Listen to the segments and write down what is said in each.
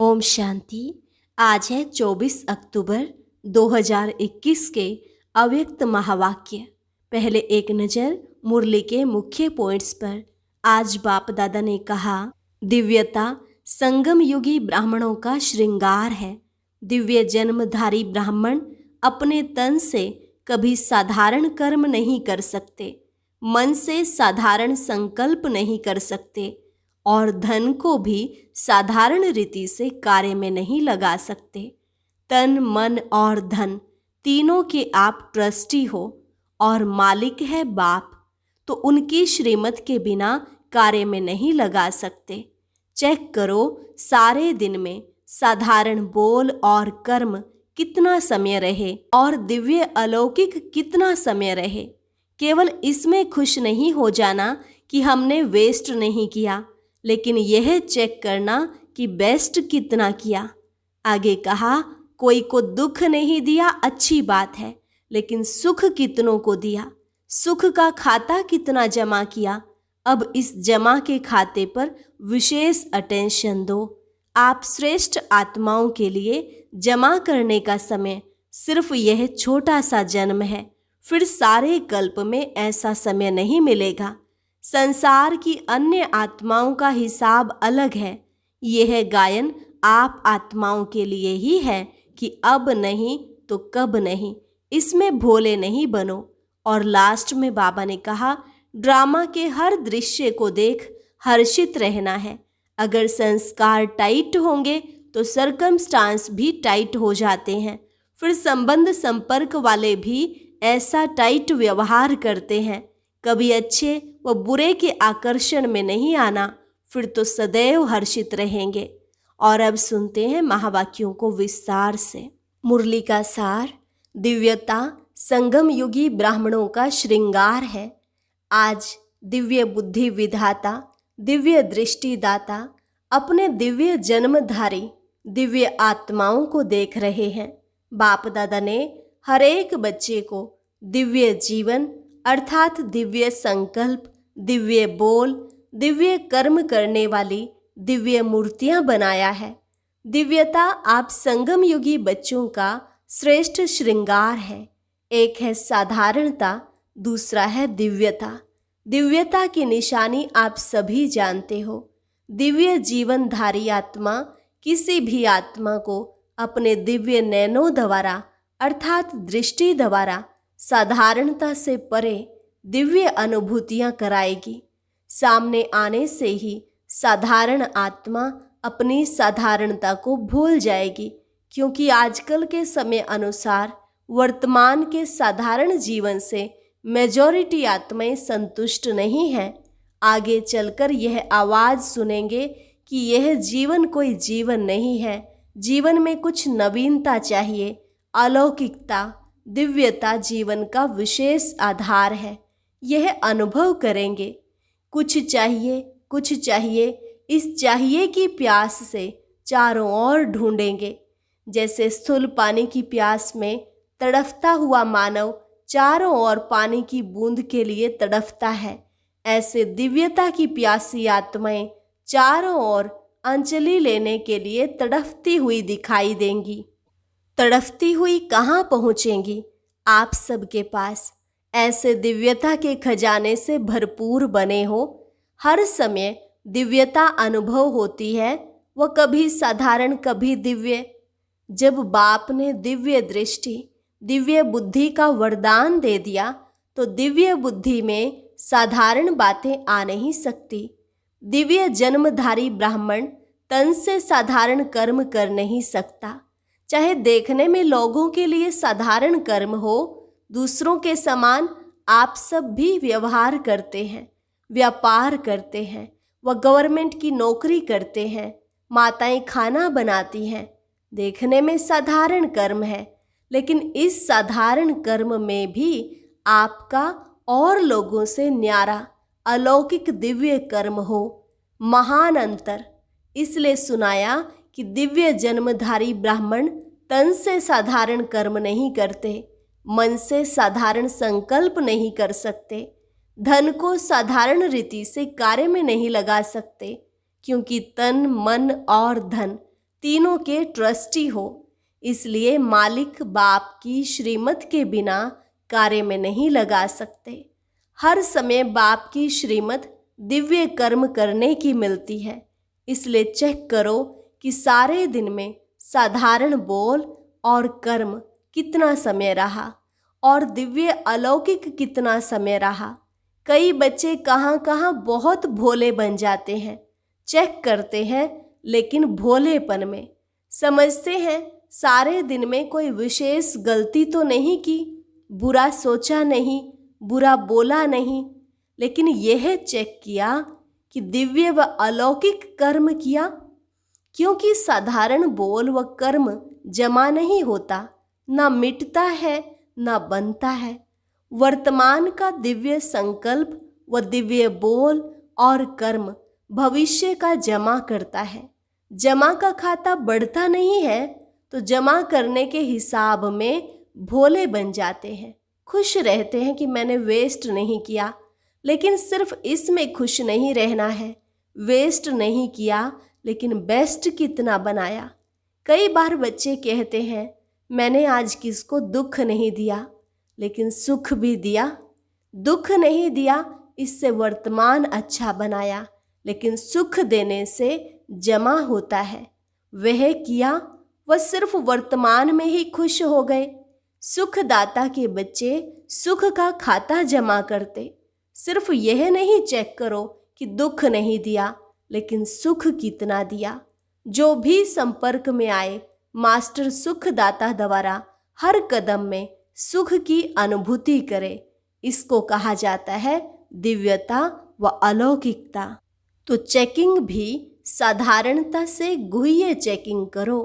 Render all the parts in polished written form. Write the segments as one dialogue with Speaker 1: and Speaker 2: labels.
Speaker 1: ओम शांति। आज है 24 अक्टूबर 2021 के अव्यक्त महावाक्य। पहले एक नज़र मुरली के मुख्य पॉइंट्स पर। आज बाप दादा ने कहा, दिव्यता संगम युगी ब्राह्मणों का श्रृंगार है। दिव्य जन्मधारी ब्राह्मण अपने तन से कभी साधारण कर्म नहीं कर सकते, मन से साधारण संकल्प नहीं कर सकते और धन को भी साधारण रीति से कार्य में नहीं लगा सकते। तन, मन और धन तीनों के आप ट्रस्टी हो और मालिक है बाप, तो उनकी श्रीमत के बिना कार्य में नहीं लगा सकते। चेक करो, सारे दिन में साधारण बोल और कर्म कितना समय रहे और दिव्य अलौकिक कितना समय रहे। केवल इसमें खुश नहीं हो जाना कि हमने वेस्ट नहीं किया, लेकिन यह चेक करना कि बेस्ट कितना किया। आगे कहा, कोई को दुख नहीं दिया अच्छी बात है, लेकिन सुख कितनों को दिया। सुख का खाता कितना जमा किया, अब इस जमा के खाते पर विशेष अटेंशन दो। आप श्रेष्ठ आत्माओं के लिए जमा करने का समय सिर्फ यह छोटा सा जन्म है, फिर सारे कल्प में ऐसा समय नहीं मिलेगा। संसार की अन्य आत्माओं का हिसाब अलग है। यह गायन आप आत्माओं के लिए ही है कि अब नहीं तो कब नहीं, इसमें भोले नहीं बनो। और लास्ट में बाबा ने कहा, ड्रामा के हर दृश्य को देख हर्षित रहना है। अगर संस्कार टाइट होंगे तो सरकमस्टांस भी टाइट हो जाते हैं। फिर संबंध संपर्क वाले भी ऐसा टाइट व्यवहार करते हैं। कभी अच्छे व बुरे के आकर्षण में नहीं आना, फिर तो सदैव हर्षित रहेंगे। और अब सुनते हैं महावाक्यों को विस्तार से। मुरली का सार, दिव्यता संगम युगी ब्राह्मणों का श्रृंगार है। आज दिव्य बुद्धि विधाता, दिव्य दृष्टिदाता अपने दिव्य जन्मधारी दिव्य आत्माओं को देख रहे हैं। बाप दादा ने हर एक बच्चे को दिव्य जीवन अर्थात दिव्य संकल्प, दिव्य बोल, दिव्य कर्म करने वाली दिव्य मूर्तियां बनाया है। दिव्यता आप संगम युगी बच्चों का श्रेष्ठ श्रृंगार है। एक है साधारणता, दूसरा है दिव्यता। दिव्यता की निशानी आप सभी जानते हो। दिव्य जीवनधारी आत्मा किसी भी आत्मा को अपने दिव्य नैनों द्वारा अर्थात दृष्टि द्वारा साधारणता से परे दिव्य अनुभूतियां कराएगी। सामने आने से ही साधारण आत्मा अपनी साधारणता को भूल जाएगी, क्योंकि आजकल के समय अनुसार वर्तमान के साधारण जीवन से मेजॉरिटी आत्माएं संतुष्ट नहीं हैं। आगे चलकर यह आवाज़ सुनेंगे कि यह जीवन कोई जीवन नहीं है, जीवन में कुछ नवीनता चाहिए। अलौकिकता, दिव्यता जीवन का विशेष आधार है। यह अनुभव करेंगे। कुछ चाहिए, कुछ चाहिए, इस चाहिए की प्यास से चारों ओर ढूंढेंगे। जैसे स्थूल पानी की प्यास में तड़फता हुआ मानव चारों ओर पानी की बूंद के लिए तड़फता है, ऐसे दिव्यता की प्यासी आत्माएं चारों ओर अंजलि लेने के लिए तड़फती हुई दिखाई देंगी। तड़फती हुई कहाँ पहुँचेंगी? आप सबके पास ऐसे दिव्यता के खजाने से भरपूर बने हो। हर समय दिव्यता अनुभव होती है, वह कभी साधारण कभी दिव्य। जब बाप ने दिव्य दृष्टि, दिव्य बुद्धि का वरदान दे दिया, तो दिव्य बुद्धि में साधारण बातें आ नहीं सकती। दिव्य जन्मधारी ब्राह्मण तन से साधारण कर्म कर नहीं सकता। चाहे देखने में लोगों के लिए साधारण कर्म हो, दूसरों के समान आप सब भी व्यवहार करते हैं, व्यापार करते हैं, व गवर्नमेंट की नौकरी करते हैं, माताएं खाना बनाती हैं। देखने में साधारण कर्म है, लेकिन इस साधारण कर्म में भी आपका और लोगों से न्यारा अलौकिक दिव्य कर्म हो। महान अंतर इसलिए सुनाया कि दिव्य जन्मधारी ब्राह्मण तन से साधारण कर्म नहीं करते, मन से साधारण संकल्प नहीं कर सकते, धन को साधारण रीति से कार्य में नहीं लगा सकते, क्योंकि तन, मन और धन तीनों के ट्रस्टी हो। इसलिए मालिक बाप की श्रीमत के बिना कार्य में नहीं लगा सकते। हर समय बाप की श्रीमत दिव्य कर्म करने की मिलती है। इसलिए चेक करो कि सारे दिन में साधारण बोल और कर्म कितना समय रहा और दिव्य अलौकिक कितना समय रहा। कई बच्चे कहाँ कहाँ बहुत भोले बन जाते हैं। चेक करते हैं लेकिन भोलेपन में समझते हैं सारे दिन में कोई विशेष गलती तो नहीं की, बुरा सोचा नहीं, बुरा बोला नहीं, लेकिन यह चेक किया कि दिव्य व अलौकिक कर्म किया। क्योंकि साधारण बोल व कर्म जमा नहीं होता, ना मिटता है ना बनता है। वर्तमान का दिव्य संकल्प व दिव्य बोल और कर्म भविष्य का जमा करता है। जमा का खाता बढ़ता नहीं है तो जमा करने के हिसाब में भोले बन जाते हैं। खुश रहते हैं कि मैंने वेस्ट नहीं किया, लेकिन सिर्फ इसमें खुश नहीं रहना है। वेस्ट नहीं किया लेकिन बेस्ट कितना बनाया। कई बार बच्चे कहते हैं मैंने आज किसको दुख नहीं दिया, लेकिन सुख भी दिया। दुख नहीं दिया, इससे वर्तमान अच्छा बनाया, लेकिन सुख देने से जमा होता है। वह किया, वह सिर्फ वर्तमान में ही खुश हो गए। सुखदाता के बच्चे सुख का खाता जमा करते। सिर्फ यह नहीं चेक करो कि दुख नहीं दिया, लेकिन सुख कितना दिया। जो भी संपर्क में आए, मास्टर सुखदाता द्वारा हर कदम में सुख की अनुभूति करे। इसको कहा जाता है दिव्यता व अलौकिकता। तो चेकिंग भी साधारणता से गुह्य चेकिंग करो।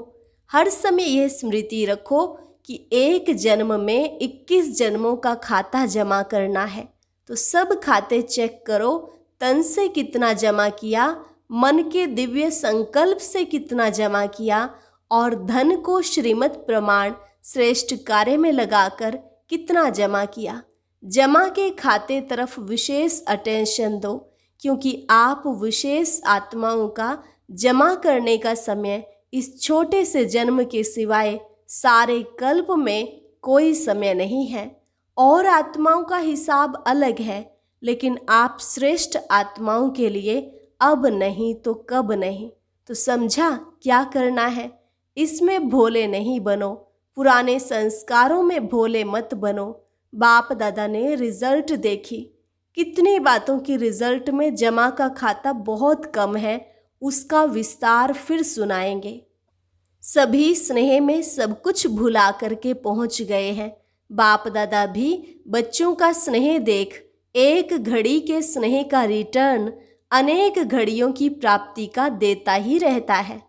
Speaker 1: हर समय यह स्मृति रखो कि एक जन्म में 21 जन्मों का खाता जमा करना है। तो सब खाते चेक करो, तन से कितना जमा किया, मन के दिव्य संकल्प से कितना जमा किया और धन को श्रीमत प्रमाण श्रेष्ठ कार्य में लगाकर कितना जमा किया। जमा के खाते तरफ विशेष अटेंशन दो, क्योंकि आप विशेष आत्माओं का जमा करने का समय इस छोटे से जन्म के सिवाय सारे कल्प में कोई समय नहीं है। और आत्माओं का हिसाब अलग है, लेकिन आप श्रेष्ठ आत्माओं के लिए अब नहीं तो कब नहीं। तो समझा क्या करना है। इसमें भोले नहीं बनो, पुराने संस्कारों में भोले मत बनो। बाप दादा ने रिजल्ट देखी, कितनी बातों की रिजल्ट में जमा का खाता बहुत कम है, उसका विस्तार फिर सुनाएंगे। सभी स्नेह में सब कुछ भुला करके पहुंच गए हैं। बाप दादा भी बच्चों का स्नेह देख एक घड़ी के स्नेह का रिटर्न अनेक घड़ियों की प्राप्ति का देता ही रहता है।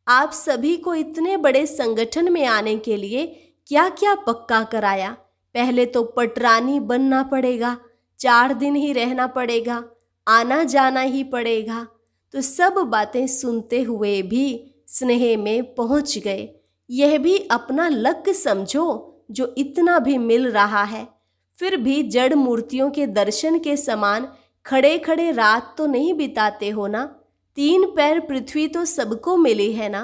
Speaker 1: आप सभी को इतने बड़े संगठन में आने के लिए क्या क्या पक्का कराया। पहले तो पटरानी बनना पड़ेगा, 4 दिन ही रहना पड़ेगा, आना जाना ही पड़ेगा। तो सब बातें सुनते हुए भी स्नेह में पहुंच गए। यह भी अपना लक समझो जो इतना भी मिल रहा है। फिर भी जड़ मूर्तियों के दर्शन के समान खड़े खड़े रात तो नहीं बिताते हो ना। 3 पैर पृथ्वी तो सबको मिली है ना।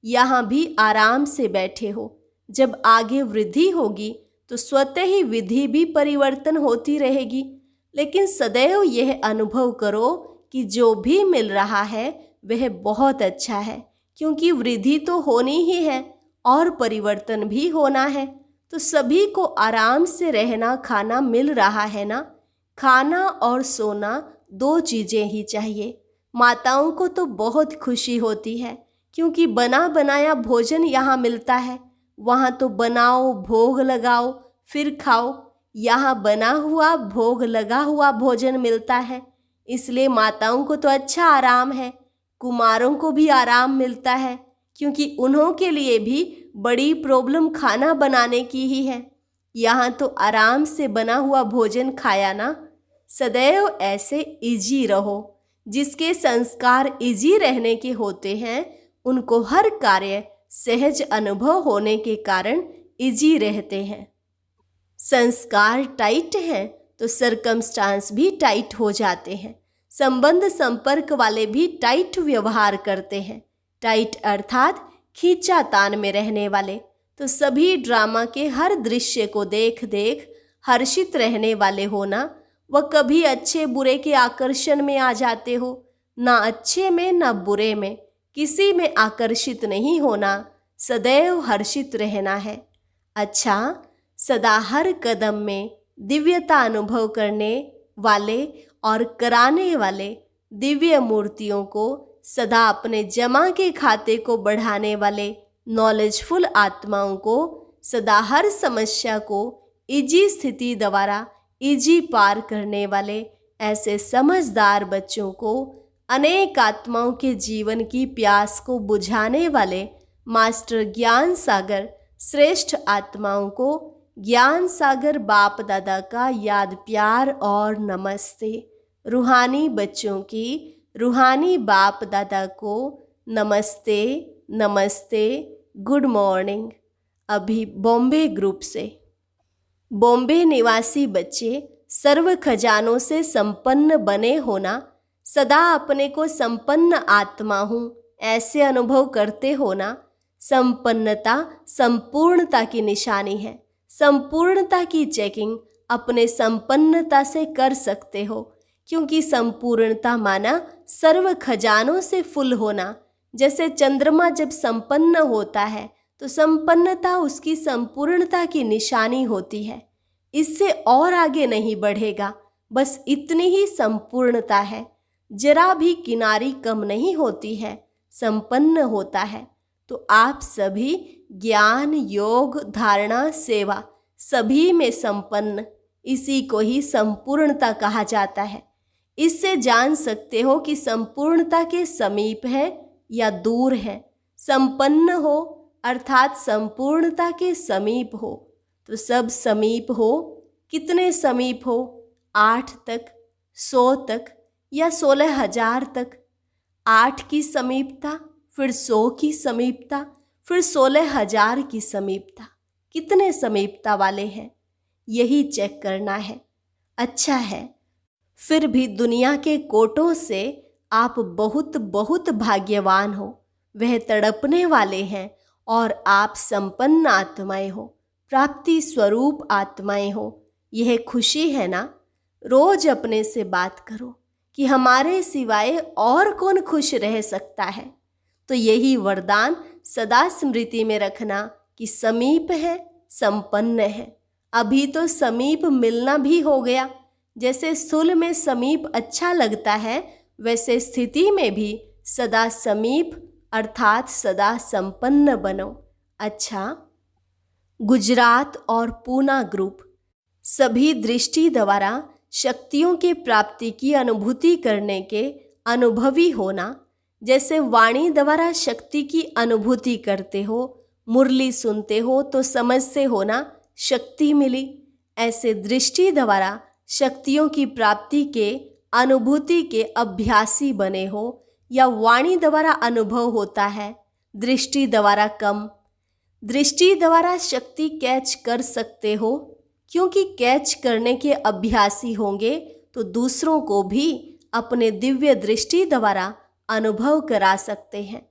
Speaker 1: यहाँ भी आराम से बैठे हो। जब आगे वृद्धि होगी तो स्वतः ही विधि भी परिवर्तन होती रहेगी। लेकिन सदैव यह अनुभव करो कि जो भी मिल रहा है वह बहुत अच्छा है, क्योंकि वृद्धि तो होनी ही है और परिवर्तन भी होना है। तो सभी को आराम से रहना खाना मिल रहा है ना। खाना और सोना 2 चीज़ें ही चाहिए। माताओं को तो बहुत खुशी होती है, क्योंकि बना बनाया भोजन यहाँ मिलता है। वहाँ तो बनाओ, भोग लगाओ, फिर खाओ। यहाँ बना हुआ, भोग लगा हुआ भोजन मिलता है। इसलिए माताओं को तो अच्छा आराम है। कुमारों को भी आराम मिलता है, क्योंकि उन्हों के लिए भी बड़ी प्रॉब्लम खाना बनाने की ही है। यहाँ तो आराम से बना हुआ भोजन खाया ना। सदैव ऐसे इजी रहो। जिसके संस्कार इजी रहने के होते हैं उनको हर कार्य सहज अनुभव होने के कारण इजी रहते हैं। संस्कार टाइट हैं तो सरकमस्टांस भी टाइट हो जाते हैं। संबंध संपर्क वाले भी टाइट व्यवहार करते हैं। टाइट अर्थात खींचातान में रहने वाले, तो सभी ड्रामा के हर दृश्य को देख देख हर्षित रहने वाले हो ना। वह कभी अच्छे बुरे के आकर्षण में आ जाते हो, ना अच्छे में ना बुरे में, किसी में आकर्षित नहीं होना, सदैव हर्षित रहना है। अच्छा, सदा हर कदम में दिव्यता अनुभव करने वाले और कराने वाले दिव्य मूर्तियों को, सदा अपने जमा के खाते को बढ़ाने वाले नॉलेजफुल आत्माओं को, सदा हर समस्या को इजी स्थिति द्वारा इजी पार करने वाले ऐसे समझदार बच्चों को, अनेक आत्माओं के जीवन की प्यास को बुझाने वाले मास्टर ज्ञान सागर श्रेष्ठ आत्माओं को ज्ञान सागर बाप दादा का याद प्यार और नमस्ते। रूहानी बच्चों की रूहानी बाप दादा को नमस्ते नमस्ते, गुड मॉर्निंग। अभी बॉम्बे ग्रुप से। बॉम्बे निवासी बच्चे सर्व खजानों से संपन्न बने होना, सदा अपने को संपन्न आत्मा हूँ ऐसे अनुभव करते होना। संपन्नता संपूर्णता की निशानी है। संपूर्णता की चेकिंग अपने संपन्नता से कर सकते हो, क्योंकि संपूर्णता माना सर्व खजानों से फुल होना। जैसे चंद्रमा जब संपन्न होता है तो संपन्नता उसकी संपूर्णता की निशानी होती है। इससे और आगे नहीं बढ़ेगा, बस इतनी ही संपूर्णता है। जरा भी किनारी कम नहीं होती है, संपन्न होता है। तो आप सभी ज्ञान योग धारणा सेवा सभी में संपन्न, इसी को ही संपूर्णता कहा जाता है। इससे जान सकते हो कि संपूर्णता के समीप है या दूर है। संपन्न हो अर्थात संपूर्णता के समीप हो, तो सब समीप हो। कितने समीप हो? 8 तक, 100 तक या 16,000 तक। 8 की समीपता, फिर 100 की समीपता, फिर 16,000 की समीपता। कितने समीपता वाले हैं, यही चेक करना है। अच्छा है, फिर भी दुनिया के कोटों से आप बहुत बहुत भाग्यवान हो। वह तड़पने वाले हैं और आप संपन्न आत्माएं हो, प्राप्ति स्वरूप आत्माएं हो। यह खुशी है ना? रोज अपने से बात करो कि हमारे सिवाय और कौन खुश रह सकता है। तो यही वरदान सदा स्मृति में रखना कि समीप है, संपन्न है। अभी तो समीप मिलना भी हो गया। जैसे स्थूल में समीप अच्छा लगता है, वैसे स्थिति में भी सदा समीप अर्थात सदा संपन्न बनो। अच्छा, गुजरात और पूना ग्रुप सभी दृष्टि द्वारा शक्तियों की प्राप्ति की अनुभूति करने के अनुभवी होना। जैसे वाणी द्वारा शक्ति की अनुभूति करते हो, मुरली सुनते हो तो समझते हो ना शक्ति मिली। ऐसे दृष्टि द्वारा शक्तियों की प्राप्ति के अनुभूति के अभ्यासी बने हो, या वाणी द्वारा अनुभव होता है, दृष्टि द्वारा कम। दृष्टि द्वारा शक्ति कैच कर सकते हो, क्योंकि कैच करने के अभ्यासी होंगे तो दूसरों को भी अपने दिव्य दृष्टि द्वारा अनुभव करा सकते हैं।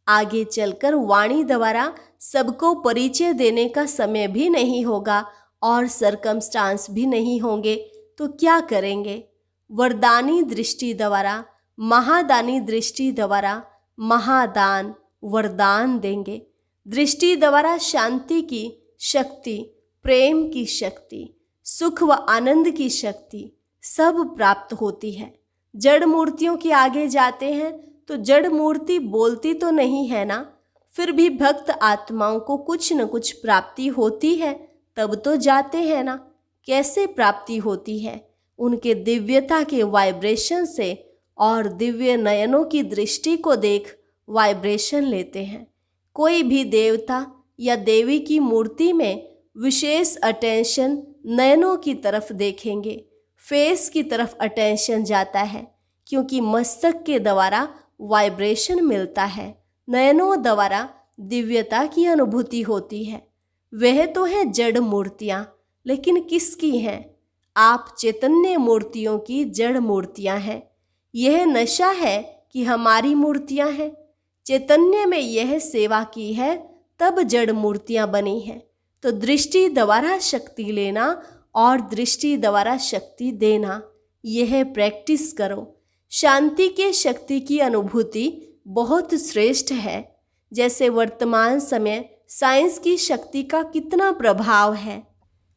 Speaker 1: आगे चलकर वाणी द्वारा सबको परिचय देने का समय भी नहीं होगा और सरकमस्टांस भी नहीं होंगे, तो क्या करेंगे? वरदानी दृष्टि द्वारा, महादानी दृष्टि द्वारा महादान वरदान देंगे। दृष्टि द्वारा शांति की शक्ति, प्रेम की शक्ति, सुख व आनंद की शक्ति सब प्राप्त होती है। जड़ मूर्तियों के आगे जाते हैं तो जड़ मूर्ति बोलती तो नहीं है ना, फिर भी भक्त आत्माओं को कुछ न कुछ प्राप्ति होती है, तब तो जाते हैं ना। कैसे प्राप्ति होती है? उनके दिव्यता के वाइब्रेशन से और दिव्य नयनों की दृष्टि को देख वाइब्रेशन लेते हैं। कोई भी देवता या देवी की मूर्ति में विशेष अटेंशन नयनों की तरफ देखेंगे, फेस की तरफ अटेंशन जाता है, क्योंकि मस्तक के द्वारा वाइब्रेशन मिलता है, नयनों द्वारा दिव्यता की अनुभूति होती है। वह तो है जड़ मूर्तियाँ, लेकिन किसकी हैं? आप चैतन्य मूर्तियों की जड़ मूर्तियाँ हैं। यह नशा है कि हमारी मूर्तियाँ हैं। चैतन्य में यह सेवा की है तब जड़ मूर्तियां बनी हैं। तो दृष्टि द्वारा शक्ति लेना और दृष्टि द्वारा शक्ति देना, यह प्रैक्टिस करो। शांति के शक्ति की अनुभूति बहुत श्रेष्ठ है। जैसे वर्तमान समय साइंस की शक्ति का कितना प्रभाव है,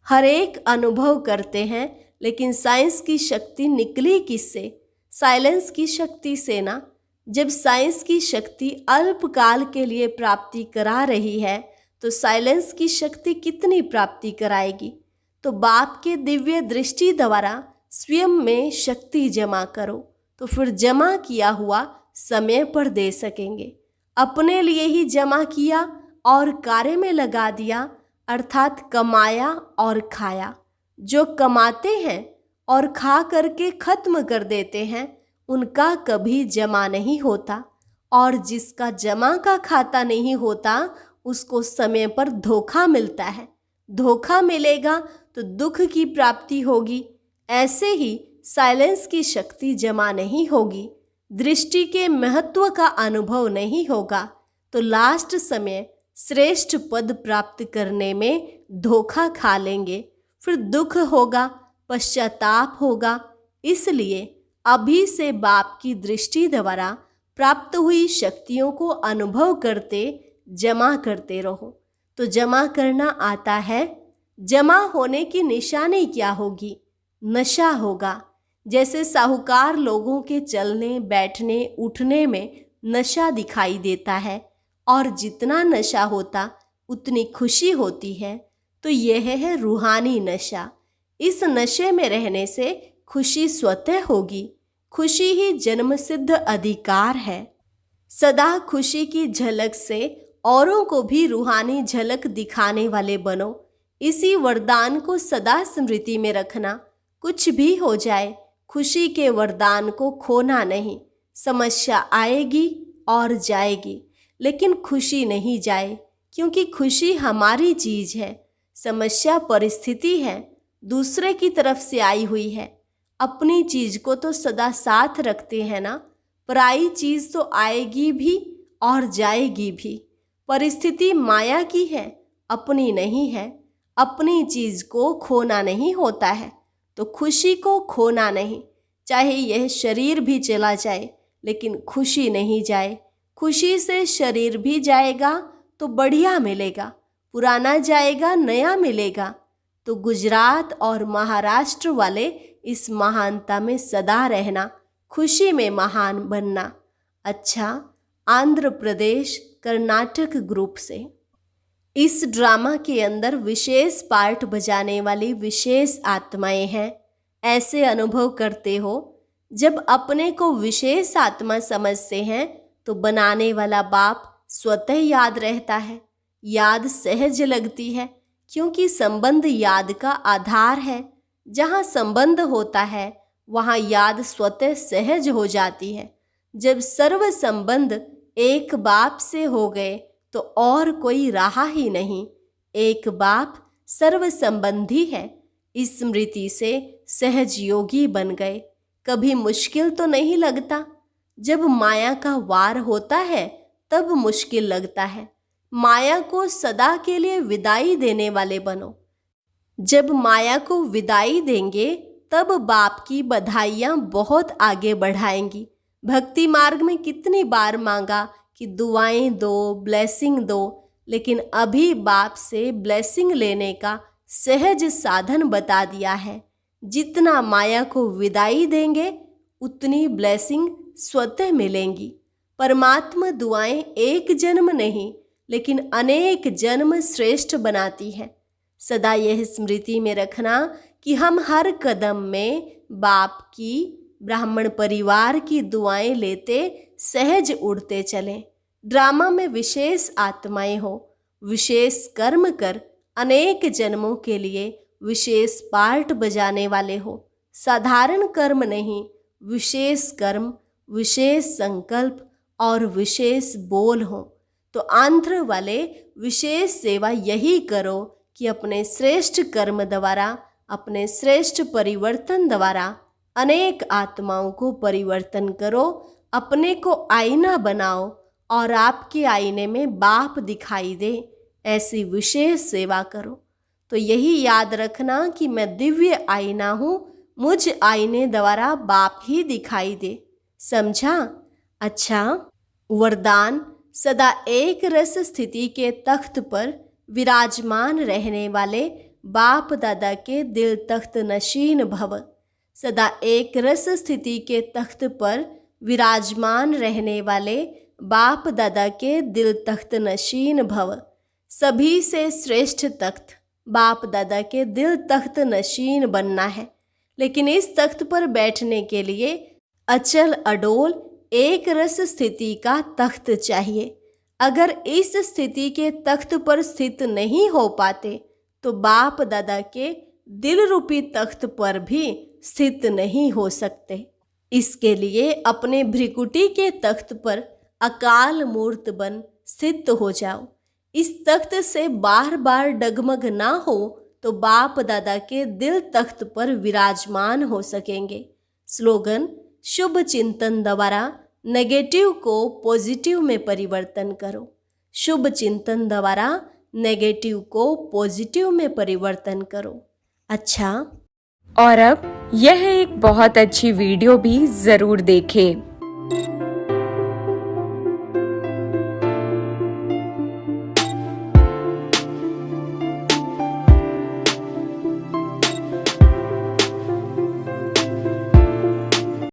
Speaker 1: हर एक अनुभव करते हैं, लेकिन साइंस की शक्ति निकली किससे? साइलेंस की शक्ति से ना। जब साइंस की शक्ति अल्पकाल के लिए प्राप्ति करा रही है तो साइलेंस की शक्ति कितनी प्राप्ति कराएगी? तो बाप के दिव्य दृष्टि द्वारा स्वयं में शक्ति जमा करो, तो फिर जमा किया हुआ समय पर दे सकेंगे। अपने लिए ही जमा किया और कार्य में लगा दिया, अर्थात कमाया और खाया। जो कमाते हैं और खा करके खत्म कर देते हैं, उनका कभी जमा नहीं होता, और जिसका जमा का खाता नहीं होता उसको समय पर धोखा मिलता है। धोखा मिलेगा तो दुख की प्राप्ति होगी। ऐसे ही साइलेंस की शक्ति जमा नहीं होगी, दृष्टि के महत्व का अनुभव नहीं होगा, तो लास्ट समय श्रेष्ठ पद प्राप्त करने में धोखा खा लेंगे, फिर दुख होगा, पश्चाताप होगा। इसलिए अभी से बाप की दृष्टि द्वारा प्राप्त हुई शक्तियों को अनुभव करते, जमा करते रहो। तो जमा करना आता है। जमा होने की निशानी क्या होगी? नशा होगा। जैसे साहूकार लोगों के चलने, बैठने, उठने में नशा दिखाई देता है, और जितना नशा होता उतनी खुशी होती है, तो यह है रूहानी नशा। इस नशे में रहने से खुशी स्वतः होगी। खुशी ही जन्मसिद्ध अधिकार है। सदा खुशी की झलक से औरों को भी रूहानी झलक दिखाने वाले बनो। इसी वरदान को सदा स्मृति में रखना। कुछ भी हो जाए, खुशी के वरदान को खोना नहीं। समस्या आएगी और जाएगी, लेकिन खुशी नहीं जाए, क्योंकि खुशी हमारी चीज है। समस्या परिस्थिति है, दूसरे की तरफ से आई हुई है। अपनी चीज को तो सदा साथ रखते हैं ना। पराई चीज तो आएगी भी और जाएगी भी। परिस्थिति माया की है, अपनी नहीं है। अपनी चीज को खोना नहीं होता है, तो खुशी को खोना नहीं। चाहे यह शरीर भी चला जाए, लेकिन खुशी नहीं जाए। खुशी से शरीर भी जाएगा तो बढ़िया मिलेगा, पुराना जाएगा नया मिलेगा। तो गुजरात और महाराष्ट्र वाले इस महानता में सदा रहना, खुशी में महान बनना। अच्छा, आंध्र प्रदेश कर्नाटक ग्रुप से इस ड्रामा के अंदर विशेष पार्ट बजाने वाली विशेष आत्माएं हैं। ऐसे अनुभव करते हो, जब अपने को विशेष आत्मा समझते हैं तो बनाने वाला बाप स्वतः याद रहता है। याद सहज लगती है, क्योंकि संबंध याद का आधार है। जहाँ संबंध होता है वहाँ याद स्वतः सहज हो जाती है। जब सर्व संबंध एक बाप से हो गए तो और कोई रहा ही नहीं। एक बाप सर्व संबंधी है। इस स्मृति से सहज योगी बन गए। कभी मुश्किल तो नहीं लगता। जब माया का वार होता है तब मुश्किल लगता है। माया को सदा के लिए विदाई देने वाले बनो। जब माया को विदाई देंगे तब बाप की बधाइयाँ बहुत आगे बढ़ाएंगी। भक्ति मार्ग में कितनी बार मांगा कि दुआएं दो, ब्लेसिंग दो, लेकिन अभी बाप से ब्लेसिंग लेने का सहज साधन बता दिया है। जितना माया को विदाई देंगे उतनी ब्लेसिंग स्वतः मिलेंगी। परमात्मा दुआएं एक जन्म नहीं, लेकिन अनेक जन्म श्रेष्ठ बनाती है। सदा यह स्मृति में रखना कि हम हर कदम में बाप की, ब्राह्मण परिवार की दुआएं लेते सहज उड़ते चलें। ड्रामा में विशेष आत्माएं हो, विशेष कर्म कर अनेक जन्मों के लिए विशेष पार्ट बजाने वाले हो। साधारण कर्म नहीं, विशेष कर्म, विशेष संकल्प और विशेष बोल हो। तो आंध्र वाले विशेष सेवा यही करो कि अपने श्रेष्ठ कर्म द्वारा, अपने श्रेष्ठ परिवर्तन द्वारा अनेक आत्माओं को परिवर्तन करो। अपने को आईना बनाओ और आपके आईने में बाप दिखाई दे, ऐसी विशेष सेवा करो। तो यही याद रखना कि मैं दिव्य आईना हूँ, मुझ आईने द्वारा बाप ही दिखाई दे। समझा? अच्छा, वरदान। सदा एक रस स्थिति के तख्त पर विराजमान रहने वाले बाप दादा के दिल तख्त नशीन भव। सदा एक रस स्थिति के तख्त पर विराजमान रहने वाले बाप दादा के दिल तख्त नशीन भव। सभी से श्रेष्ठ तख्त बाप दादा के दिल तख्त नशीन बनना है, लेकिन इस तख्त पर बैठने के लिए अचल अडोल एक रस स्थिति का तख्त चाहिए। अगर इस स्थिति के तख्त पर स्थित नहीं हो पाते तो बाप दादा के दिल रूपी तख्त पर भी स्थित नहीं हो सकते। इसके लिए अपने भ्रिकुटी के तख्त पर अकाल मूर्त बन स्थित हो जाओ। इस तख्त से बार बार डगमग ना हो तो बाप दादा के दिल तख्त पर विराजमान हो सकेंगे। स्लोगन: शुभ चिंतन द्वारा नेगेटिव को पॉजिटिव में परिवर्तन करो। शुभ चिंतन द्वारा नेगेटिव को पॉजिटिव में परिवर्तन करो। अच्छा,
Speaker 2: और अब यह एक बहुत अच्छी वीडियो भी जरूर देखें।